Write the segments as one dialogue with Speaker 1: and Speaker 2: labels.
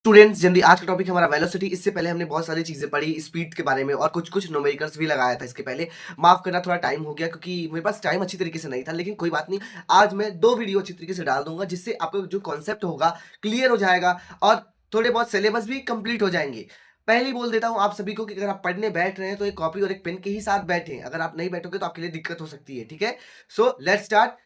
Speaker 1: Students जल्दी आज का टॉपिक हमारा वेलोसिटी। इससे पहले हमने बहुत सारी चीजें पढ़ी स्पीड के बारे में और कुछ कुछ न्यूमेरिकल्स भी लगाया था इसके पहले। माफ करना थोड़ा टाइम हो गया क्योंकि मेरे पास टाइम अच्छी तरीके से नहीं था, लेकिन कोई बात नहीं। आज मैं 2 वीडियो अच्छी तरीके से डाल दूंगा जिससे आपको जो कॉन्सेप्ट होगा क्लियर हो जाएगा और थोड़े बहुत सिलेबस भी कंप्लीट हो जाएंगे। पहले ही बोल देता हूँ आप सभी को कि अगर आप पढ़ने बैठ रहे हैं तो एक कॉपी और एक पेन के ही साथ बैठें। अगर आप नहीं बैठोगे तो आपके लिए दिक्कत हो सकती है, ठीक है। So let's start.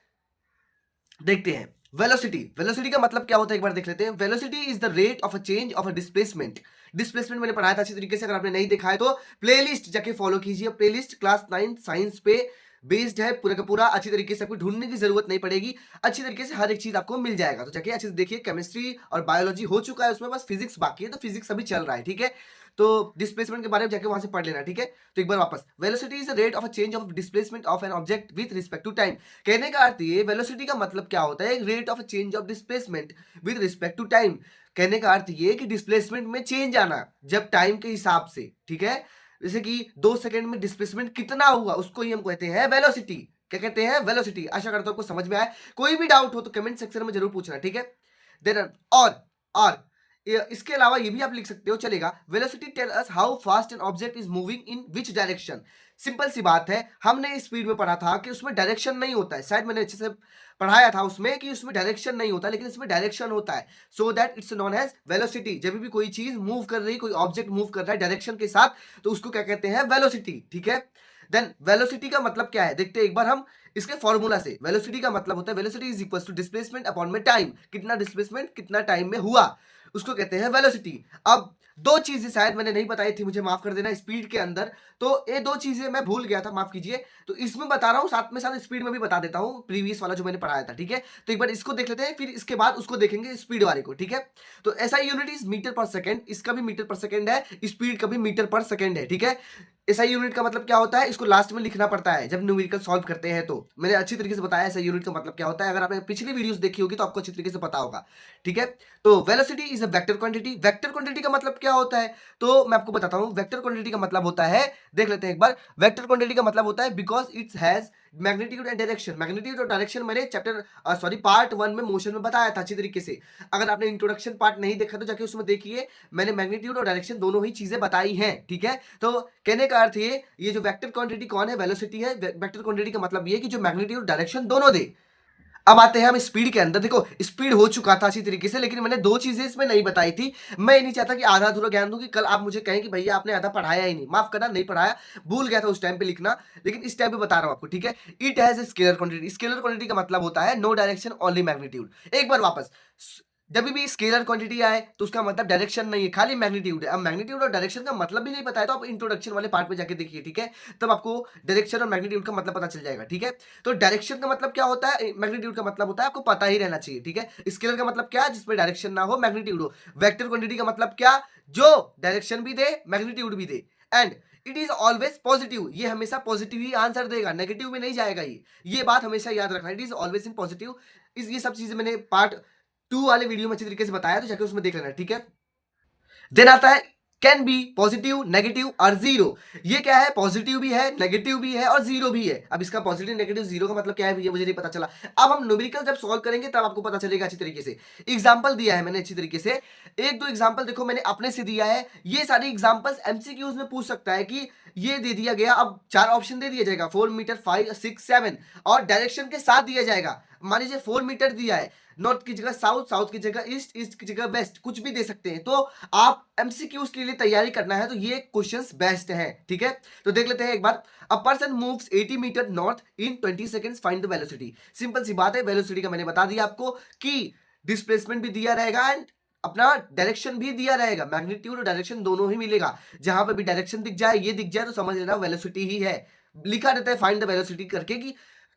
Speaker 1: देखते हैं वेलोसिटी। वेलोसिटी का मतलब क्या होता है एक बार देख लेते हैं। Velocity is the rate of a change of a displacement. Displacement मैंने पढ़ाया था अच्छी तरीके से, अगर आपने नहीं देखा है तो प्लेलिस्ट जाके फॉलो कीजिए। प्लेलिस्ट क्लास 9 साइंस पे बेस्ड है पूरा का पूरा। अच्छी तरीके से आपको ढूंढने की जरूरत नहीं पड़ेगी, अच्छी तरीके से हर एक चीज आपको मिल जाएगा। तो जाके अच्छे से देखिए। केमिस्ट्री और बायोलॉजी हो चुका है, उसमें बस फिजिक्स बाकी है, तो फिजिक्स अभी चल रहा है, ठीक है। तो डिस्प्लेसमेंट के बारे में जाके वहां से पढ़ लेना, ठीक है। तो एक बार वापस, velocity is the rate of a change of displacement of an object with respect to time. कहने का अर्थ ये, वेलोसिटी का मतलब क्या होता है, rate of change of displacement with respect to time. कहने का अर्थ ये कि डिस्प्लेसमेंट में चेंज आना जब टाइम के हिसाब से, ठीक है। जैसे कि 2 सेकंड में डिस्प्लेसमेंट कितना हुआ उसको ही हम कहते हैं वेलोसिटी। क्या कहते हैं? वेलोसिटी। आशा करता हूं आपको समझ में आए। कोई भी डाउट हो तो कमेंट सेक्शन में जरूर पूछना, ठीक है। देन और इसके अलावा ये भी आप लिख सकते हो, चलेगा। Velocity tell us how fast an object is moving in which direction. Simple सी बात है, हमने स्पीड में पढ़ा था कि उसमें डायरेक्शन नहीं होता है। शायद मैंने अच्छे से पढ़ाया था उसमें कि उसमें डायरेक्शन नहीं होता, लेकिन इसमें डायरेक्शन होता है। So that it's known as velocity. जब भी कोई चीज मूव कर रही, कोई ऑब्जेक्ट मूव कर रहा है डायरेक्शन के साथ, तो उसको क्या कहते हैं? वेलोसिटी, ठीक है। देन वेलोसिटी का मतलब क्या है देखते हैं एक बार हम इसके फॉर्मूला से। वेलोसिटी का मतलब होता है, velocity is equal to displacement upon में टाइम। कितना डिस्प्लेसमेंट कितना टाइम में हुआ, उसको कहते हैं वेलोसिटी। अब 2 चीजें शायद मैंने नहीं बताई थी, मुझे माफ कर देना, स्पीड के अंदर। तो ये 2 चीजें मैं भूल गया था, माफ कीजिए। तो इसमें बता रहा हूं, साथ में साथ स्पीड में भी बता देता हूं, प्रीवियस वाला जो मैंने पढ़ाया था, ठीक है। तो एक बार इसको देख लेते हैं, फिर इसके बाद उसको देखेंगे स्पीड वाले को, ठीक है। तो ऐसा यूनिट इज मीटर पर सेकंड। इसका भी मीटर पर सेकंड है, स्पीड का भी मीटर पर सेकंड है, ठीक है। ऐसा यूनिट का मतलब क्या होता है, इसको लास्ट में लिखना पड़ता है जब न्यूमेरिकल सॉल्व करते हैं। तो मैंने अच्छी तरीके से बताया ऐसा यूनिट का मतलब क्या होता है। अगर आपने पिछली वीडियोस देखी होगी तो आपको अच्छी तरीके से पता होगा, ठीक है। तो velocity is a vector quantity. Vector quantity का मतलब क्या होता है, तो मैं आपको बताता हूं। वेक्टर क्वांटिटी का मतलब होता है, देख लेते हैं एक बार। वेक्टर क्वांटिटी का मतलब होता है because it's has magnitude and direction. Magnitude और डायरेक्शन मैंने पार्ट 1 में मोशन में बताया था अच्छी तरीके से। अगर आपने इंट्रोडक्शन पार्ट नहीं देखा तो जाके उसमें देखिए, मैंने मैग्नीट्यूड और डायरेक्शन दोनों ही चीजें बताई हैं, ठीक है। तो कहने का अर्थ ये जो वेक्टर क्वांटिटी कौन है, वेलोसिटी है। वेक्टर क्वांटिटी का मतलब ये कि जो मैग्नीट्यूड डायरेक्शन दोनों दे। अब आते हैं हम स्पीड के अंदर। देखो स्पीड हो चुका था अच्छी तरीके से, लेकिन मैंने 2 चीजें इसमें नहीं बताई थी। मैं ये नहीं चाहता कि आधा अधूरा ज्ञान दूं कि कल आप मुझे कहें कि भैया आपने आधा पढ़ाया ही नहीं। माफ करना, नहीं पढ़ाया, भूल गया था उस टाइम पे लिखना, लेकिन इस टाइम पे बता रहा हूं आपको, ठीक है। It has a scalar quantity. Scalar quantity का मतलब होता है नो डायरेक्शन ओनली मैग्नीट्यूड। एक बार वापस, जब भी स्केलर क्वांटिटी आए तो उसका मतलब डायरेक्शन नहीं है, खाली मैग्नीट्यूड है। अब मैग्नीट्यूड और डायरेक्शन का मतलब भी नहीं पता है तो आप इंट्रोडक्शन वाले पार्ट पे जाके देखिए, ठीक है। तब आपको डायरेक्शन और मैग्नीट्यूड का मतलब पता चल जाएगा, ठीक है। तो डायरेक्शन का मतलब क्या होता है, मैग्नीट्यूड का मतलब होता है, आपको पता ही रहना चाहिए, ठीक है। स्केलर का मतलब क्या, जिसमें डायरेक्शन ना हो मैग्नीट्यूड हो। वेक्टर क्वांटिटी का मतलब क्या, जो डायरेक्शन भी दे मैग्नीट्यूड भी दे। And it is always positive. ये हमेशा पॉजिटिव ही आंसर देगा, नेगेटिव में नहीं जाएगा। ये बात हमेशा याद रखना, it is always in positive. ये सब चीजें मैंने पार्ट 2 वाले वीडियो में अच्छी तरीके से बताया, तो जाके उसमें देख लेना, ठीक है। देन आता है कैन बी पॉजिटिव, नेगेटिव और जीरो। ये क्या है, पॉजिटिव भी है, नेगेटिव भी है और जीरो भी है। अब इसका पॉजिटिव नेगेटिव जीरो का मतलब क्या है भैया, मुझे नहीं पता चला। अब हम न्यूमेरिकल जब सॉल्व करेंगे तब आपको पता चलेगा अच्छी तरीके से। एग्जांपल दिया है मैंने अच्छी तरीके से, 1-2 एग्जांपल देखो मैंने अपने से दिया है। ये सारी एग्जांपल्स एमसीक्यूज में पूछ सकता है कि ये दे दिया गया। अब 4 ऑप्शन दे दिया जाएगा, 4 मीटर, 5, 6, 7 और डायरेक्शन के साथ दिया जाएगा। मान लीजिए 4 मीटर दिया है, नॉर्थ की जगह साउथ, साउथ की जगह ईस्ट, ईस्ट की जगह वेस्ट, कुछ भी दे सकते हैं। तो आप एमसीक्यूज के लिए तैयारी करना है तो ये क्वेश्चंस बेस्ट है, ठीक है। तो देख लेते हैं एक बार। A person moves 80 metre north in 20 seconds, find the velocity. Simple सी बात है, वेलोसिटी का मैंने बता दिया आपको कि डिस्प्लेसमेंट भी दिया रहेगा एंड अपना डायरेक्शन भी दिया रहेगा। मैग्नीट्यूड और डायरेक्शन दोनों ही मिलेगा। जहां पर भी डायरेक्शन दिख जाए, ये दिख जाए, तो समझ लेना वेलोसिटी ही है। लिखा रहता है फाइंड द वेलोसिटी करके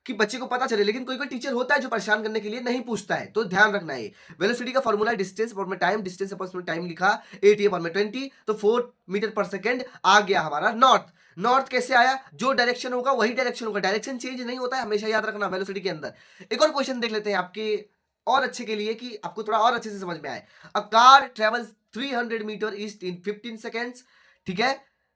Speaker 1: कि बच्चे को पता चले, लेकिन कोई कोई टीचर होता है जो परेशान करने के लिए नहीं पूछता है, तो ध्यान रखना है। वेलोसिटी का फॉर्मूला डिस्टेंस अपॉन में टाइम, डिस्टेंस अपॉन में टाइम लिखा 80 अपॉन में 20, तो 4 मीटर पर सेकंड आ गया हमारा नॉर्थ। नॉर्थ कैसे आया, जो डायरेक्शन होगा वही डायरेक्शन होगा, डायरेक्शन चेंज नहीं होता है, हमेशा याद रखना वेलोसिटी के अंदर। एक और क्वेश्चन देख लेते हैं आपके और अच्छे के लिए कि आपको थोड़ा और अच्छे से समझ में आए। A car travels 300 metre east in 15 seconds, ठीक है।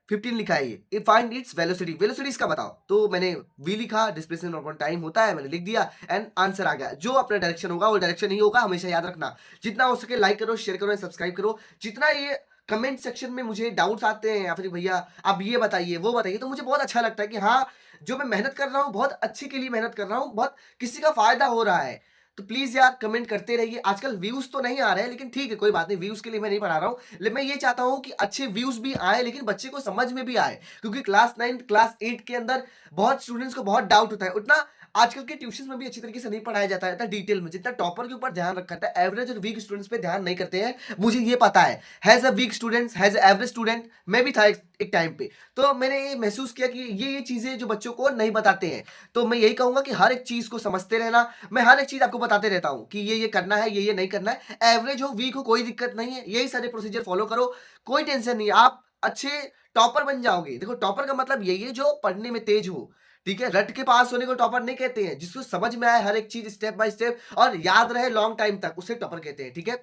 Speaker 1: 15 लिखा है ये फाइंड इट्स वेलोसिटी, वेलोसिटी इसका बताओ। तो मैंने v लिखा, डिस्प्लेसमेंट अपॉन टाइम होता है, मैंने लिख दिया एंड आंसर आ गया। जो अपना डायरेक्शन होगा वो डायरेक्शन ही होगा, हमेशा याद रखना। जितना हो सके लाइक करो, शेयर करो, सब्सक्राइब करो। जितना ये कमेंट सेक्शन में मुझे डाउट्स आते हैं या फिर भैया आप ये बताइए वो बताइए, तो मुझे बहुत अच्छा लगता है कि हाँ जो मैं मेहनत कर रहा हूँ बहुत अच्छे के लिए मेहनत कर रहा हूँ, बहुत किसी का फायदा हो रहा है। तो प्लीज यार कमेंट करते रहिए। आजकल व्यूज तो नहीं आ रहे हैं, लेकिन ठीक है कोई बात नहीं, व्यूज के लिए मैं नहीं पढ़ा रहा हूँ, लेकिन मैं ये चाहता हूँ कि अच्छे व्यूज भी आए लेकिन बच्चे को समझ में भी आए। क्योंकि क्लास 9 क्लास 8 के अंदर बहुत स्टूडेंट्स को बहुत डाउट होता है, उतना आजकल के ट्यूशन में भी अच्छी तरीके से नहीं पढ़ाया जाता है इतना डिटेल में, जितना टॉपर के ऊपर ध्यान रखा था एवरेज और वीक स्टूडेंट्स पे ध्यान नहीं करते हैं, मुझे ये पता है। Has a weak students, has a average student, मैं भी था एक टाइम पे। तो मैंने ये महसूस किया कि ये चीजें जो बच्चों को नहीं बताते हैं, तो मैं यही कहूंगा कि हर एक चीज को समझते रहना। मैं हर एक चीज आपको बताते रहता हूँ कि ये करना है, ये नहीं करना है। एवरेज हो वीक हो कोई दिक्कत नहीं है, यही सारे प्रोसीजर फॉलो करो, कोई टेंशन नहीं है, आप अच्छे टॉपर बन जाओगे। देखो टॉपर का मतलब यही है जो पढ़ने में तेज हो, ठीक है। रट के पास होने को टॉपर नहीं कहते हैं, जिसको समझ में आए हर एक चीज स्टेप बाय स्टेप और याद रहे लॉन्ग टाइम तक, उसे टॉपर कहते हैं, ठीक है।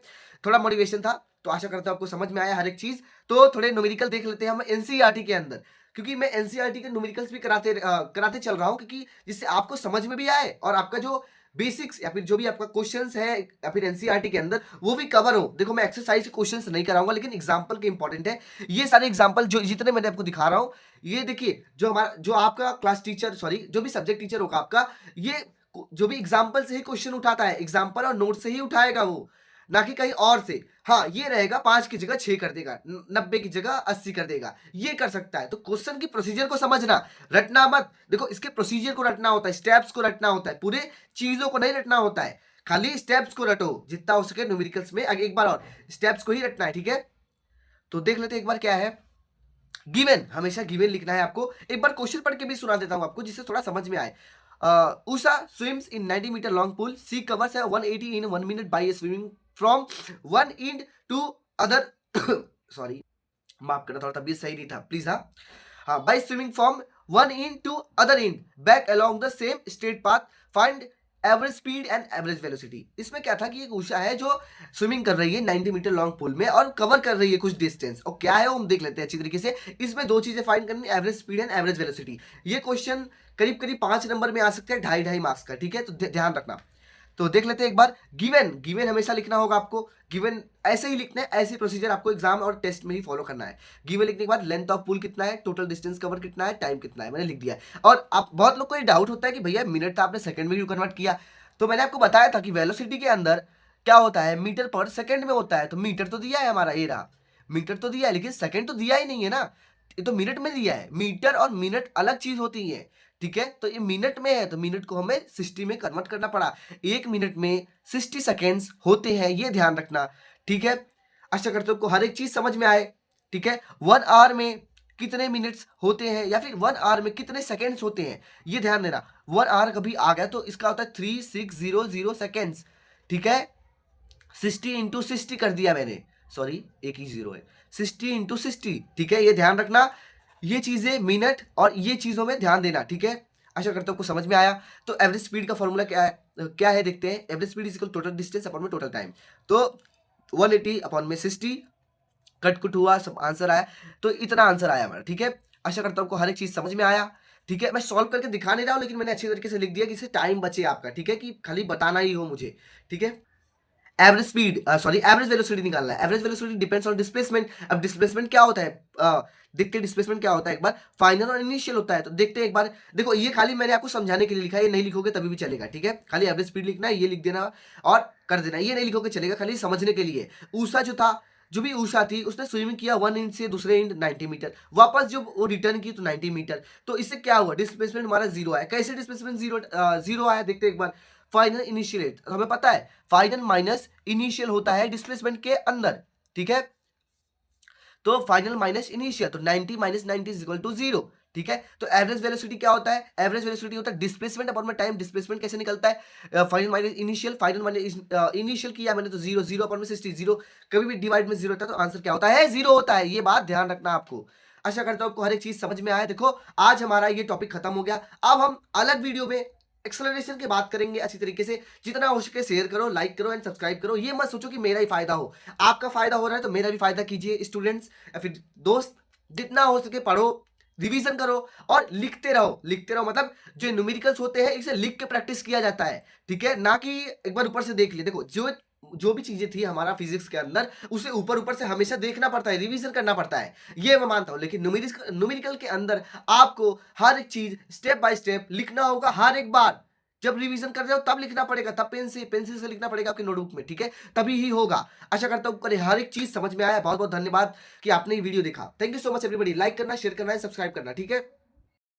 Speaker 1: थोड़ा मोटिवेशन था, तो आशा करता हूं आपको समझ में आया हर एक चीज। तो थोड़े न्यूमेरिकल देख लेते हैं हम एनसीईआरटी के अंदर, क्योंकि मैं एनसीईआरटी के न्यूमेरिकल्स भी कराते चल रहा हूं, क्योंकि जिससे आपको समझ में भी आए और आपका जो बेसिक्स या फिर जो भी आपका क्वेश्चंस है या फिर एनसीईआरटी के अंदर वो भी कवर हो। देखो मैं एक्सरसाइज के क्वेश्चंस नहीं कराऊंगा, लेकिन एग्जांपल के इंपॉर्टेंट है। ये सारे एग्जांपल जो जितने मैंने आपको दिखा रहा हूं, ये देखिए जो आपका क्लास टीचर सॉरी जो भी सब्जेक्ट टीचर होगा आपका, ये जो भी एग्जाम्पल से ही क्वेश्चन उठाता है, एग्जाम्पल और नोट से ही उठाएगा वो, ना कि कहीं और से। हाँ ये रहेगा 5 की जगह 6 कर देगा, 90 की जगह 80 कर देगा, ये कर सकता है। तो क्वेश्चन की प्रोसीजर को समझना, रटना मत। देखो इसके प्रोसीजर को रटना होता है, स्टेप्स को रटना होता है, पूरे चीजों को नहीं रटना होता है, खाली स्टेप्स को रटो जितना हो सके। न्यूमेरिकल्स में एक बार और स्टेप्स को ही रटना है, ठीक है। तो देख लेते एक बार क्या है गिवन, हमेशा गिवन लिखना है आपको। एक बार क्वेश्चन पढ़ के भी सुना देता हूं आपको, जिससे थोड़ा समझ में आए। Usha swims in 90 metre long pool, she covers 180 in 1 minute by swimming from one end to other sorry माफ करना, थोड़ा तबीयत सही नहीं था प्लीज। हाँ by swimming from one end to other and back along the same straight path, find average speed and average velocity. इसमें क्या था कि एक उषा है जो स्विमिंग कर रही है 90 मीटर लॉन्ग पूल में और कवर कर रही है कुछ डिस्टेंस, और क्या है वो हम देख लेते हैं अच्छी तरीके से। इसमें दो चीजें फाइंड करनी, average speed and average velocity. ये क्वेश्चन करीब करीब 5 नंबर में आ सकते हैं, 2.5 मार्क्स का, ठीक है। तो ध्यान रखना। तो देख लेते हैं एक बार गिवन, गिवन हमेशा लिखना होगा आपको। गिवन ऐसे ही लिखना है, ऐसी प्रोसीजर आपको एग्जाम और टेस्ट में ही फॉलो करना है। गिवन लिखने के बाद लेंथ ऑफ पूल कितना है, टोटल डिस्टेंस कवर कितना है, टाइम कितना है, मैंने लिख दिया है। और आप बहुत लोग को ये डाउट होता है कि भैया मिनट था आपने सेकंड में क्यों कन्वर्ट किया। तो मैंने आपको बताया था कि वेलोसिटी के अंदर क्या होता है, मीटर पर सेकंड में होता है। तो मीटर तो दिया है हमारा, ये रहा मीटर तो दिया है, लेकिन सेकंड तो दिया ही नहीं है ना, ये तो मिनट में दिया है। मीटर और मिनट अलग चीज होती है, ठीक है। तो ये मिनट में है, तो मिनट को हमें 60 में कन्वर्ट करना पड़ा। एक मिनट में 60 सेकेंड्स होते हैं, ये ध्यान रखना, ठीक है। आशा करते हो आपको हर एक चीज समझ में आए, ठीक है। 1 आवर में कितने मिनट्स होते हैं या फिर 1 आवर में कितने सेकेंड्स होते हैं, ये ध्यान देना। 1 आवर कभी आ गया तो इसका होता है 3600 सेकेंड्स, ठीक है। 60 इंटू 60 कर दिया मैंने, सॉरी एक ही जीरो है, 60 इंटू 60, ठीक है। ये ध्यान रखना, ये चीजें मिनट और ये चीजों में ध्यान देना, ठीक है। आशा करता हूं आपको समझ में आया। तो एवरेज स्पीड का फॉर्मूला क्या है देखते हैं। Average speed is equal total distance upon में टोटल टाइम। तो 180 अपॉन में 60 कट कुट हुआ, सब आंसर आया। तो इतना आंसर आया हमारा, ठीक है। आशा करता हूं आपको हर एक चीज समझ में आया, ठीक है। मैं सॉल्व करके दिखा नहीं रहा हूं, लेकिन मैंने अच्छी तरीके से लिख दिया कि इससे टाइम बचे आपका, ठीक है, कि खाली बताना ही हो मुझे, ठीक है। Average speed sorry average velocity निकालना है। Average velocity depends on displacement. अब डिस्प्लेसमेंट क्या होता है, देखते हैं डिस्प्लेसमेंट क्या होता है एक बार। फाइनल और इनिशियल होता है, तो देखते हैं एक बार। देखो ये खाली मैंने आपको समझाने के लिए लिखा है, ये नहीं लिखोगे तभी भी चलेगा, ठीक है। खाली एवरेज स्पीड लिखना है, ये लिख देना और कर देना, ये नहीं लिखोगे चलेगा, खाली समझने के लिए। ऊषा जो भी उषा थी उसने स्विमिंग किया 1 इंच से दूसरे इंच 90 मीटर, वापस जब वो रिटर्न की तो 90 मीटर। तो इससे क्या हुआ, डिस्प्लेसमेंट हमारा जीरो आया। कैसे डिस्प्लेसमेंट जीरो आया देखते हैं एक बार। फाइनल इनिशियल, तो हमें पता है फाइनल माइनस इनिशियल होता है डिस्प्लेसमेंट के अंदर, ठीक है। तो फाइनल माइनस इनिशियल, तो 90 माइनस 90 इज इक्वल टू 0, ठीक है। तो एवरेज वेलोसिटी क्या होता है, एवरेज वेलोसिटी होता है डिस्प्लेसमेंट अपॉन में टाइम। डिस्प्लेसमेंट कैसे निकलता है, final minus initial, final minus initial किया मैंने तो 0, 0 अपॉन में 60, 0 कभी भी डिवाइड में 0 होता है तो आंसर क्या होता है, 0 होता है। ये बात ध्यान रखना आपको। आशा करता हूं आपको हर एक चीज समझ में आया। देखो आज हमारा ये टॉपिक खत्म हो गया, अब हम अलग वीडियो में एक्सेलरेशन की बात करेंगे अच्छी तरीके से। जितना हो सके शेयर करो, लाइक करो एंड सब्सक्राइब करो। ये मत सोचो कि मेरा ही फायदा हो, आपका फायदा हो रहा है तो मेरा भी फायदा कीजिए, स्टूडेंट्स या फिर दोस्त। जितना हो सके पढ़ो, रिवीजन करो और लिखते रहो मतलब जो न्यूमेरिकल्स होते हैं इसे लिख के प्रैक्टिस किया जाता है, ठीक है, ना कि एक बार ऊपर से देख लिए। देखो जो जो भी चीजें थी हमारा फिजिक्स के अंदर उसे ऊपर ऊपर से हमेशा देखना पड़ता है, रिवीजन करना पड़ता है, ये मैं मानता हूं। लेकिन न्यूमेरिकल के अंदर आपको हर एक चीज स्टेप बाय स्टेप लिखना होगा। हर एक बार जब रिवीजन कर रहे हो तब लिखना पड़ेगा, तब पेंसिल से लिखना पड़ेगा आपकी नोटबुक में, ठीक है, तभी ही होगा। आशा करता हूं करे हर एक चीज समझ में आया। बहुत बहुत धन्यवाद कि आपने ये वीडियो देखा। Thank you so much everybody. Like करना, शेयर करना है, सब्सक्राइब करना, ठीक है।